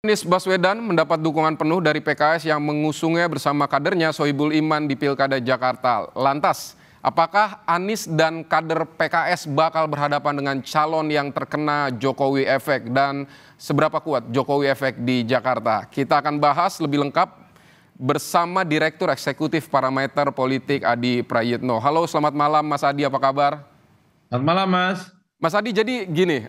Anies Baswedan mendapat dukungan penuh dari PKS yang mengusungnya bersama kadernya Sohibul Iman di Pilkada Jakarta. Lantas, apakah Anies dan kader PKS bakal berhadapan dengan calon yang terkena Jokowi efek dan seberapa kuat Jokowi efek di Jakarta? Kita akan bahas lebih lengkap bersama Direktur Eksekutif Parameter Politik Adi Prayitno. Halo, selamat malam Mas Adi, apa kabar? Selamat malam, Mas. Mas Adi, jadi gini,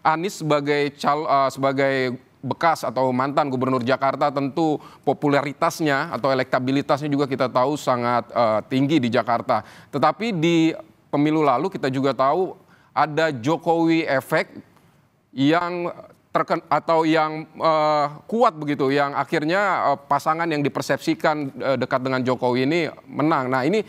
Anies sebagai bekas atau mantan gubernur Jakarta tentu popularitasnya atau elektabilitasnya juga kita tahu sangat tinggi di Jakarta. Tetapi di pemilu lalu kita juga tahu ada Jokowi efek yang kuat begitu, yang akhirnya pasangan yang dipersepsikan dekat dengan Jokowi ini menang. Nah ini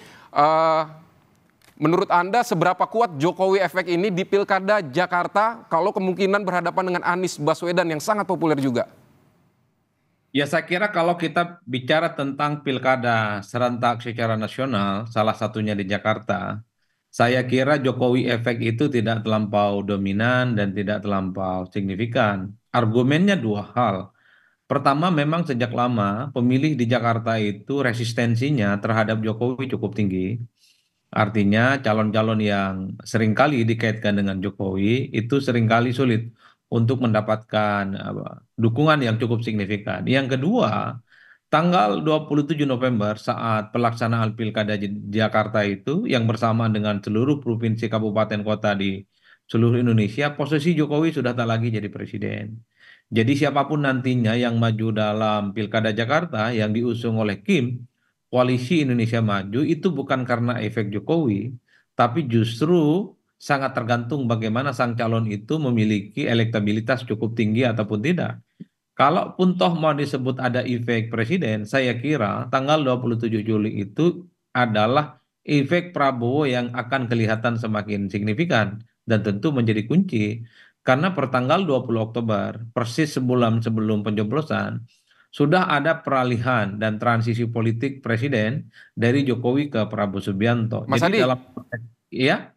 menurut Anda seberapa kuat Jokowi efek ini di Pilkada Jakarta kalau kemungkinan berhadapan dengan Anies Baswedan yang sangat populer juga? Ya, saya kira kalau kita bicara tentang pilkada serentak secara nasional, salah satunya di Jakarta, saya kira Jokowi efek itu tidak terlampau dominan dan tidak terlampau signifikan. Argumennya dua hal. Pertama, memang sejak lama pemilih di Jakarta itu resistensinya terhadap Jokowi cukup tinggi. Artinya calon-calon yang seringkali dikaitkan dengan Jokowi itu seringkali sulit untuk mendapatkan dukungan yang cukup signifikan. Yang kedua, tanggal 27 November saat pelaksanaan Pilkada Jakarta itu yang bersamaan dengan seluruh provinsi kabupaten kota di seluruh Indonesia, posisi Jokowi sudah tak lagi jadi presiden. Jadi siapapun nantinya yang maju dalam Pilkada Jakarta yang diusung oleh Kim, Koalisi Indonesia Maju itu bukan karena efek Jokowi, tapi justru sangat tergantung bagaimana sang calon itu memiliki elektabilitas cukup tinggi ataupun tidak. Kalaupun toh mau disebut ada efek presiden, saya kira tanggal 27 Juli itu adalah efek Prabowo yang akan kelihatan semakin signifikan dan tentu menjadi kunci. Karena pertanggal 20 Oktober, persis sebulan sebelum pencoblosan, sudah ada peralihan dan transisi politik presiden dari Jokowi ke Prabowo Subianto. Mas Jadi Adi, dalam ya.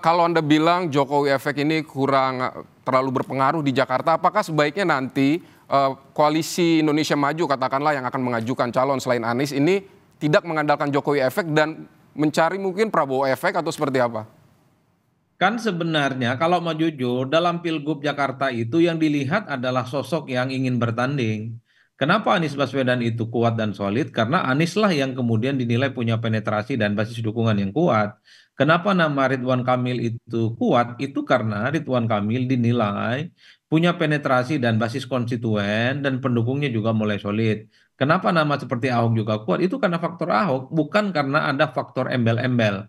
kalau Anda bilang Jokowi efek ini kurang terlalu berpengaruh di Jakarta, apakah sebaiknya nanti koalisi Indonesia Maju katakanlah yang akan mengajukan calon selain Anies ini tidak mengandalkan Jokowi efek dan mencari mungkin Prabowo efek atau seperti apa? Kan sebenarnya kalau mau jujur dalam Pilgub Jakarta itu yang dilihat adalah sosok yang ingin bertanding. Kenapa Anies Baswedan itu kuat dan solid? Karena Anies lah yang kemudian dinilai punya penetrasi dan basis dukungan yang kuat. Kenapa nama Ridwan Kamil itu kuat? Itu karena Ridwan Kamil dinilai punya penetrasi dan basis konstituen dan pendukungnya juga mulai solid. Kenapa nama seperti Ahok juga kuat? Itu karena faktor Ahok, bukan karena ada faktor embel-embel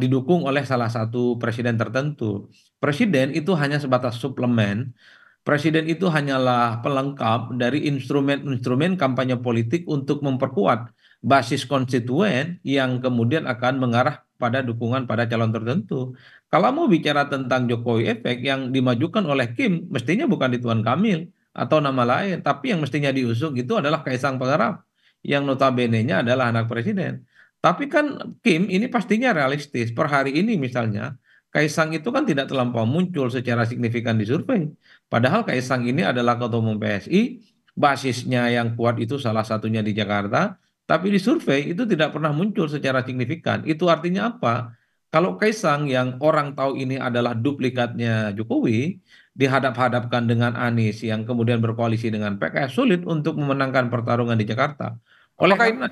didukung oleh salah satu presiden tertentu. Presiden itu hanya sebatas suplemen. Presiden itu hanyalah pelengkap dari instrumen-instrumen kampanye politik untuk memperkuat basis konstituen yang kemudian akan mengarah pada dukungan pada calon tertentu. Kalau mau bicara tentang Jokowi efek yang dimajukan oleh Kim, mestinya bukan Ridwan Kamil atau nama lain, tapi yang mestinya diusung itu adalah Kaisang Pangarap yang notabene-nya adalah anak presiden. Tapi kan Kim ini pastinya realistis. Per hari ini misalnya, Kaisang itu kan tidak terlampau muncul secara signifikan di survei. Padahal Kaisang ini adalah ketua umum PSI, basisnya yang kuat itu salah satunya di Jakarta, tapi di survei itu tidak pernah muncul secara signifikan. Itu artinya apa? Kalau Kaisang yang orang tahu ini adalah duplikatnya Jokowi, dihadap-hadapkan dengan Anies yang kemudian berkoalisi dengan PKS, sulit untuk memenangkan pertarungan di Jakarta. Oleh Apakah karena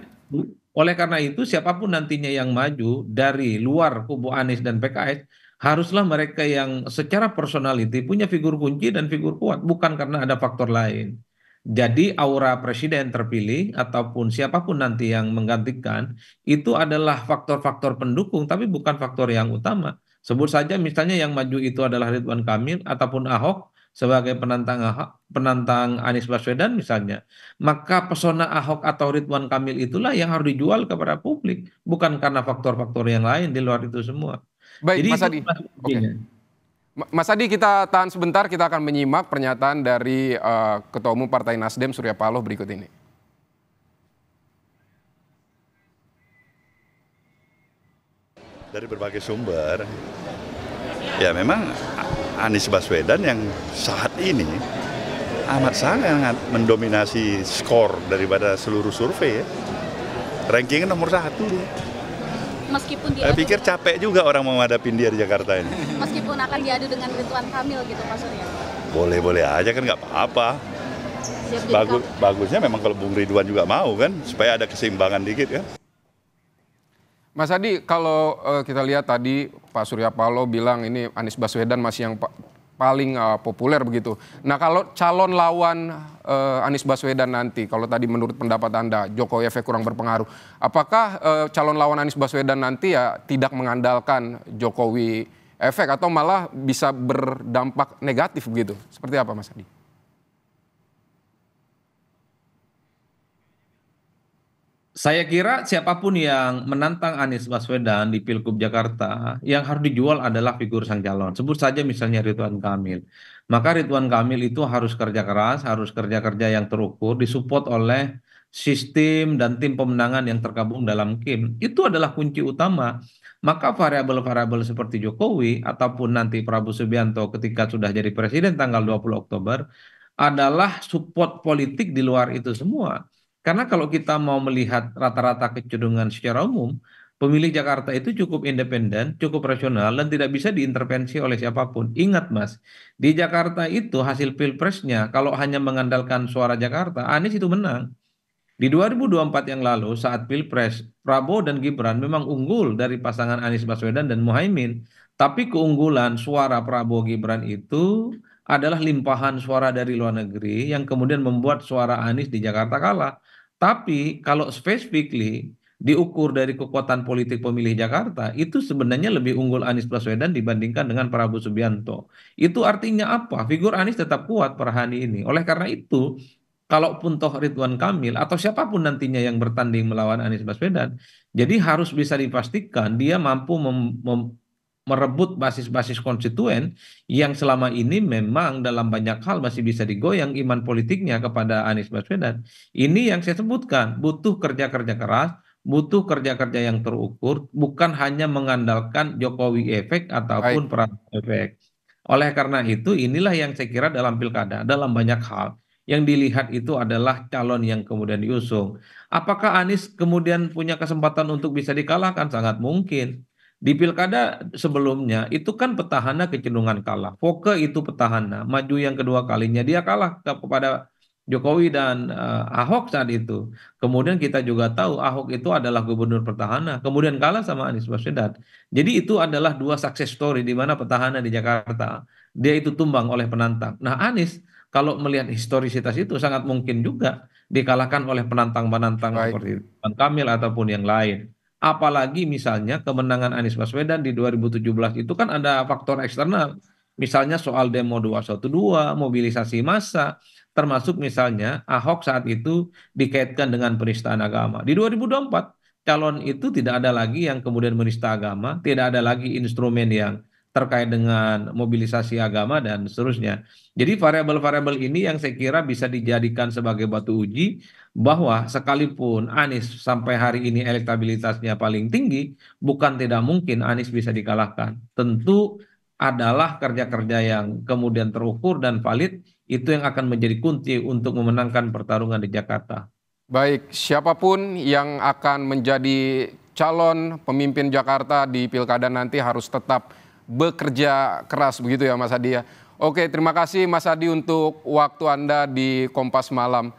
oleh karena itu, siapapun nantinya yang maju dari luar kubu Anies dan PKS, haruslah mereka yang secara personality punya figur kunci dan figur kuat, bukan karena ada faktor lain. Jadi aura presiden terpilih ataupun siapapun nanti yang menggantikan itu adalah faktor-faktor pendukung, tapi bukan faktor yang utama. Sebut saja misalnya yang maju itu adalah Ridwan Kamil ataupun Ahok sebagai penantang Anies Baswedan misalnya, maka pesona Ahok atau Ridwan Kamil itulah yang harus dijual kepada publik, bukan karena faktor-faktor yang lain di luar itu semua. Baik, Jadi Mas itu Adi. Oke. strateginya. Mas Adi, kita tahan sebentar, kita akan menyimak pernyataan dari Ketua Umum Partai Nasdem Surya Paloh berikut ini. Dari berbagai sumber, ya memang Anies Baswedan yang saat ini amat sangat mendominasi skor daripada seluruh survei ya. Rankingnya nomor 1 dia. Meskipun dia Saya pikir capek juga orang menghadapin dia di Jakarta ini. meskipun akan diadu dengan Ridwan Kamil gitu Pak Surya. Boleh-boleh aja kan nggak apa-apa. Siap jadi Bagusnya memang kalau Bung Ridwan juga mau kan, supaya ada keseimbangan dikit kan. Mas Adi, kalau kita lihat tadi Pak Surya Paloh bilang ini Anies Baswedan masih yang paling populer begitu. Nah kalau calon lawan Anies Baswedan nanti, kalau tadi menurut pendapat Anda Jokowi efek kurang berpengaruh, apakah calon lawan Anies Baswedan nanti ya tidak mengandalkan Jokowi efek atau malah bisa berdampak negatif begitu? Seperti apa Mas Adi? Saya kira siapapun yang menantang Anies Baswedan di Pilgub Jakarta, yang harus dijual adalah figur sang calon. Sebut saja misalnya Ridwan Kamil. Maka Ridwan Kamil itu harus kerja keras, harus kerja-kerja yang terukur, disupport oleh sistem dan tim pemenangan yang tergabung dalam KIM. Itu adalah kunci utama. Maka variabel-variabel seperti Jokowi ataupun nanti Prabowo Subianto ketika sudah jadi presiden tanggal 20 Oktober adalah support politik di luar itu semua. Karena kalau kita mau melihat rata-rata kecenderungan secara umum, pemilih Jakarta itu cukup independen, cukup rasional, dan tidak bisa diintervensi oleh siapapun. Ingat Mas, di Jakarta itu hasil pilpresnya, kalau hanya mengandalkan suara Jakarta, Anies itu menang. Di 2024 yang lalu saat Pilpres, Prabowo dan Gibran memang unggul dari pasangan Anies Baswedan dan Muhaimin. Tapi keunggulan suara Prabowo Gibran itu adalah limpahan suara dari luar negeri yang kemudian membuat suara Anies di Jakarta kalah. Tapi kalau specifically diukur dari kekuatan politik pemilih Jakarta, itu sebenarnya lebih unggul Anies Baswedan dibandingkan dengan Prabowo Subianto. Itu artinya apa? Figur Anies tetap kuat per hari ini. Oleh karena itu, kalaupun toh Ridwan Kamil atau siapapun nantinya yang bertanding melawan Anies Baswedan, jadi harus bisa dipastikan dia mampu merebut basis-basis konstituen yang selama ini memang dalam banyak hal masih bisa digoyang iman politiknya kepada Anies Baswedan. Ini yang saya sebutkan, butuh kerja-kerja keras, butuh kerja-kerja yang terukur, bukan hanya mengandalkan Jokowi efek Baik. ataupun Prabowo efek. Oleh karena itu, inilah yang saya kira dalam pilkada, dalam banyak hal, yang dilihat itu adalah calon yang kemudian diusung. Apakah Anies kemudian punya kesempatan untuk bisa dikalahkan? Sangat mungkin. Di pilkada sebelumnya itu kan petahana kecenderungan kalah. Foke itu petahana, maju yang kedua kalinya dia kalah kepada Jokowi dan Ahok saat itu. Kemudian kita juga tahu Ahok itu adalah gubernur petahana, kemudian kalah sama Anies Baswedan. Jadi itu adalah dua success story di mana petahana di Jakarta dia itu tumbang oleh penantang. Nah Anies kalau melihat historisitas itu sangat mungkin juga dikalahkan oleh penantang-penantang Baik. seperti Ridwan Kamil ataupun yang lain. Apalagi misalnya kemenangan Anies Baswedan di 2017 itu kan ada faktor eksternal. Misalnya soal demo 212, mobilisasi massa, termasuk misalnya Ahok saat itu dikaitkan dengan penistaan agama. Di 2024 calon itu tidak ada lagi yang kemudian menista agama, tidak ada lagi instrumen yang terkait dengan mobilisasi agama dan seterusnya. Jadi variabel-variabel ini yang saya kira bisa dijadikan sebagai batu uji bahwa sekalipun Anies sampai hari ini elektabilitasnya paling tinggi, bukan tidak mungkin Anies bisa dikalahkan. Tentu adalah kerja-kerja yang kemudian terukur dan valid, itu yang akan menjadi kunci untuk memenangkan pertarungan di Jakarta. Baik, siapapun yang akan menjadi calon pemimpin Jakarta di pilkada nanti harus tetap bekerja keras begitu ya Mas Adi ya. Oke, terima kasih Mas Adi untuk waktu Anda di Kompas Malam.